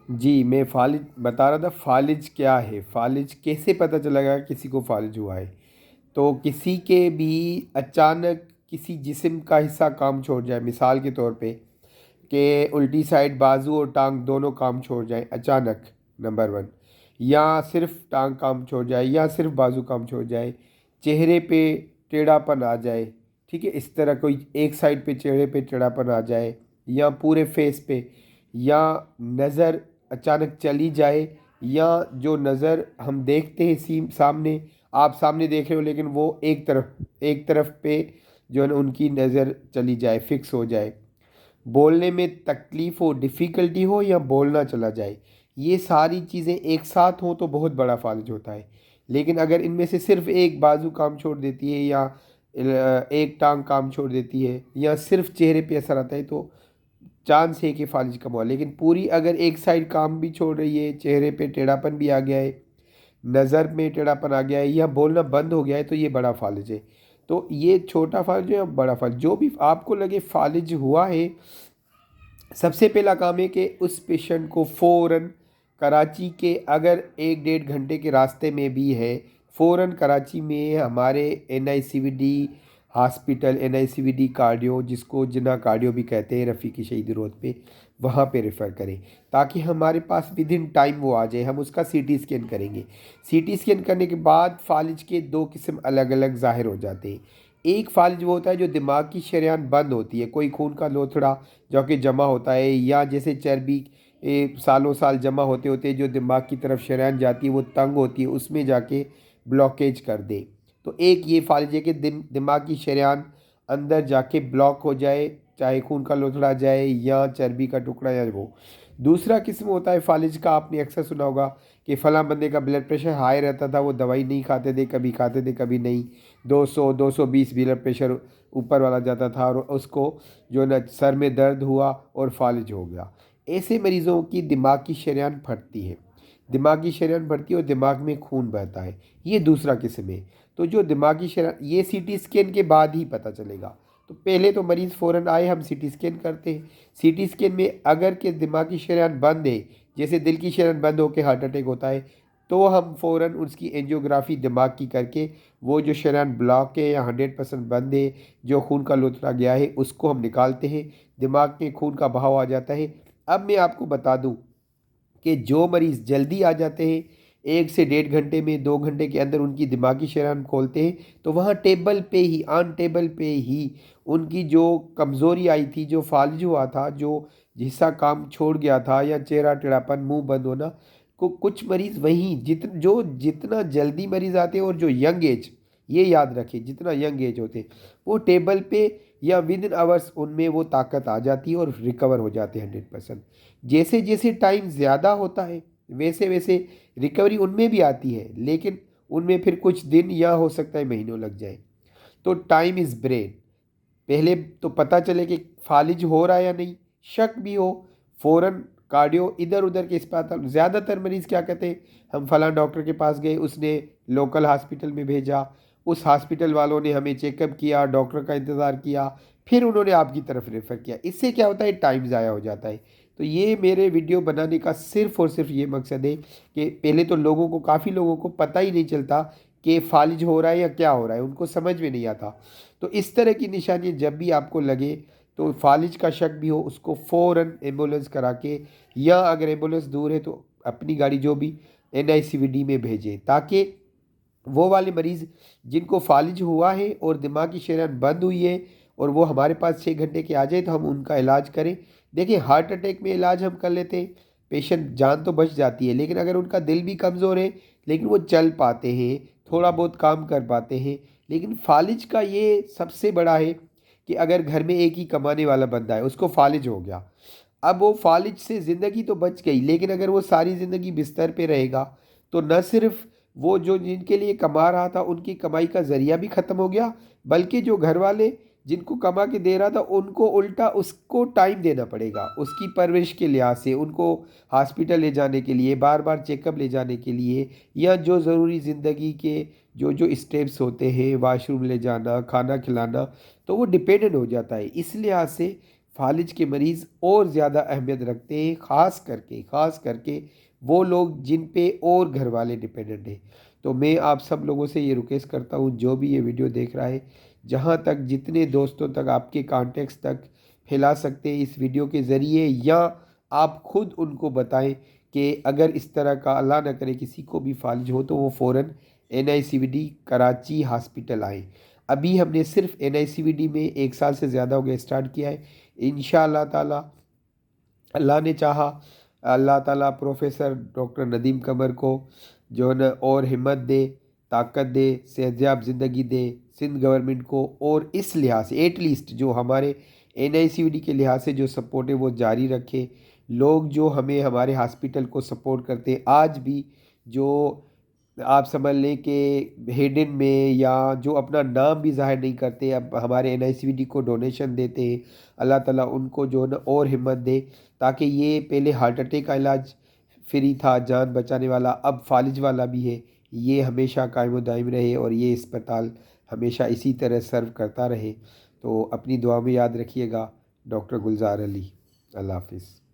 जी, मैं फ़ालिज बता रहा था। फ़ालिज क्या है? फ़ालिज कैसे पता चलेगा किसी को फ़ालिज हुआ है? तो किसी के भी अचानक किसी जिस्म का हिस्सा काम छोड़ जाए, मिसाल के तौर पे कि उल्टी साइड बाजू और टांग दोनों काम छोड़ जाएं अचानक, नंबर वन। या सिर्फ टांग काम छोड़ जाए या सिर्फ बाजू काम छोड़ जाए। चेहरे पे टेढ़ापन आ जाए, ठीक है, इस तरह कोई एक साइड पे चेहरे पे टेढ़ापन आ जाए, या पूरे फेस पे, या नज़र अचानक चली जाए, या जो नज़र हम देखते हैं सी सामने, आप सामने देख रहे हो लेकिन वो एक तरफ पे जो है ना उनकी नज़र चली जाए, फिक्स हो जाए। बोलने में तकलीफ़ हो, डिफ़िकल्टी हो, या बोलना चला जाए, ये सारी चीज़ें एक साथ हों तो बहुत बड़ा फालिज होता है। लेकिन अगर इनमें से सिर्फ़ एक बाजू काम छोड़ देती है, या एक टांग काम छोड़ देती है, या सिर्फ चेहरे पे असर आता है, तो चांस है कि फालिज कम हुआ। लेकिन पूरी अगर एक साइड काम भी छोड़ रही है, चेहरे पे टेढ़ापन भी आ गया है, नज़र में टेढ़ापन आ गया है, या बोलना बंद हो गया है, तो ये बड़ा फालिज है। तो ये छोटा फालिज है या बड़ा फालिज, जो भी आपको लगे फालिज हुआ है, सबसे पहला काम है कि उस पेशेंट को फ़ौरन कराची के, अगर 1 डेढ़ घंटे के रास्ते में भी है, फ़ौरन कराची में हमारे NICVD हॉस्पिटल, NICVD कार्डियो, जिसको जिन्ना कार्डियो भी कहते हैं, रफ़ीकी शहीदी रोड पे, वहाँ पे रेफ़र करें, ताकि हमारे पास विद इन टाइम वो आ जाए। हम उसका CT स्कैन करेंगे। CT स्कैन करने के बाद फालिज के दो किस्म अलग अलग ज़ाहिर हो जाते हैं। एक फालिज वो होता है जो दिमाग की शरेयान बंद होती है, कोई खून का लोथड़ा जो कि जमा होता है, या जैसे चर्बी सालों साल जमा होते होते जो दिमाग की तरफ शरेयान जाती है वो तंग होती है, उसमें जाके ब्लॉकेज कर दे। तो एक ये फालिज है कि दिमाग की शरेयान अंदर जाके ब्लॉक हो जाए, चाहे खून का लोथड़ा जाए या चर्बी का टुकड़ा या वो। दूसरा किस्म होता है फालिज का, आपने अक्सर सुना होगा कि फ़लाँ बंदे का ब्लड प्रेशर हाई रहता था, वो दवाई नहीं खाते थे, कभी खाते थे कभी नहीं, 200 220 ब्लड प्रेशर ऊपर वाला जाता था, और उसको जो ना सर में दर्द हुआ और फालिज हो गया। ऐसे मरीज़ों की दिमाग की शरेयान फटती है, दिमाग की शरेयान फटती है और दिमाग में खून बहता है, ये दूसरा किस्म है। तो जो दिमागी शरेयान, ये CT स्कैन के बाद ही पता चलेगा। तो पहले तो मरीज़ फ़ौरन आए, हम CT स्कैन करते हैं। CT स्कैन में अगर के दिमागी शरेयान बंद है, जैसे दिल की शरेयान बंद होकर हार्ट अटैक होता है, तो हम फ़ौरन उसकी एंजियोग्राफी दिमाग की करके वो जो शरेयान ब्लॉक है या 100% बंद है, जो खून का लोथड़ा गया है, उसको हम निकालते हैं, दिमाग में खून का बहाव आ जाता है। अब मैं आपको बता दूं कि जो मरीज़ जल्दी आ जाते हैं, 1 से 1.5 घंटे में, 2 घंटे के अंदर उनकी दिमागी शरेयान खोलते हैं, तो वहाँ टेबल पे ही, ऑन टेबल पे ही उनकी जो कमज़ोरी आई थी, जो फालिज हुआ था, जो हिस्सा काम छोड़ गया था, या चेहरा टेढ़ापन, मुंह बंद होना, को कुछ मरीज़ वहीं जितना जल्दी मरीज़ आते हैं, और जो यंग एज, ये याद रखें, जितना यंग एज होते हैं, वो टेबल पे या विद इन आवर्स उनमें वो ताकत आ जाती है और रिकवर हो जाते हैं 100%। जैसे जैसे टाइम ज़्यादा होता है वैसे वैसे रिकवरी उनमें भी आती है, लेकिन उनमें फिर कुछ दिन या हो सकता है महीनों लग जाए। तो टाइम इज़ ब्रेन। पहले तो पता चले कि फालिज हो रहा है या नहीं, शक भी हो, फ़ौरन कार्डियो इधर उधर के अस्पताल। ज़्यादातर मरीज़ क्या कहते हैं, हम फलां डॉक्टर के पास गए, उसने लोकल हॉस्पिटल में भेजा, उस हॉस्पिटल वालों ने हमें चेकअप किया, डॉक्टर का इंतज़ार किया, फिर उन्होंने आपकी तरफ रेफ़र किया। इससे क्या होता है, टाइम ज़ाया हो जाता है। तो ये मेरे वीडियो बनाने का सिर्फ़ और सिर्फ ये मकसद है कि पहले तो लोगों को, काफ़ी लोगों को पता ही नहीं चलता कि फालिज हो रहा है या क्या हो रहा है, उनको समझ में नहीं आता। तो इस तरह की निशानियाँ जब भी आपको लगे, तो फालिज का शक भी हो, उसको फ़ौरन एम्बुलेंस करा के, या अगर एम्बुलेंस दूर है तो अपनी गाड़ी जो भी NICVD में भेजें, ताकि वो वाले मरीज़ जिनको फालिज हुआ है और दिमाग की शरेयान बंद हुई है, और वो हमारे पास 6 घंटे के आ जाए, तो हम उनका इलाज करें। देखिए, हार्ट अटैक में इलाज हम कर लेते हैं, पेशेंट जान तो बच जाती है, लेकिन अगर उनका दिल भी कमज़ोर है, लेकिन वो चल पाते हैं, थोड़ा बहुत काम कर पाते हैं। लेकिन फालिज का ये सबसे बड़ा है कि अगर घर में एक ही कमाने वाला बंदा है, उसको फालिज हो गया, अब वो फालिज से ज़िंदगी तो बच गई, लेकिन अगर वो सारी ज़िंदगी बिस्तर पे रहेगा, तो न सिर्फ वो जो जिनके लिए कमा रहा था उनकी कमाई का ज़रिया भी ख़त्म हो गया, बल्कि जो घर वाले जिनको कमा के दे रहा था उनको उल्टा उसको टाइम देना पड़ेगा, उसकी परवरिश के लिहाज से उनको हॉस्पिटल ले जाने के लिए, बार बार चेकअप ले जाने के लिए, या जो ज़रूरी ज़िंदगी के जो जो स्टेप्स होते हैं, वाशरूम ले जाना, खाना खिलाना, तो वो डिपेंडेंट हो जाता है। इस लिहाज से फालिज के मरीज़ और ज़्यादा अहमियत रखते हैं, ख़ास करके वो लोग जिन पे और घर वाले डिपेंडेंट हैं। तो मैं आप सब लोगों से ये रिक्वेस्ट करता हूँ, जो भी ये वीडियो देख रहा है, जहाँ तक जितने दोस्तों तक आपके कॉन्टेक्ट्स तक फैला सकते हैं इस वीडियो के ज़रिए, या आप खुद उनको बताएं कि अगर इस तरह का अल्लाह न करे किसी को भी फालिज हो तो वो फ़ौरन NICVD कराची हॉस्पिटल आए। अभी हमने सिर्फ NICVD में 1 साल से ज़्यादा हो गया स्टार्ट किया है। इंशाअल्लाह ताला अल्लाह ने चाहा, अल्लाह ताला प्रोफेसर डॉक्टर नदीम कमर को जो न और हिम्मत दे, ताकत दे, सेहतयाब ज़िंदगी दे सिंध गवर्नमेंट को, और इस लिहाज से एटलीस्ट जो हमारे NICVD के लिहाज से जो सपोर्ट है वो जारी रखे। लोग जो हमें हमारे हॉस्पिटल को सपोर्ट करते हैं आज भी, जो आप समझ लें कि हेडन में या जो अपना नाम भी ज़ाहिर नहीं करते, अब हमारे NICVD को डोनेशन देते हैं, अल्लाह ताला उनको जो न और हिम्मत दे, ताकि ये पहले हार्ट अटैक का इलाज फ्री था जान बचाने वाला, अब फालिज वाला भी है, ये हमेशा कायम व दायम रहे और ये अस्पताल हमेशा इसी तरह सर्व करता रहे। तो अपनी दुआ में याद रखिएगा। डॉक्टर गुलजार अली। अल्लाह हाफिज़।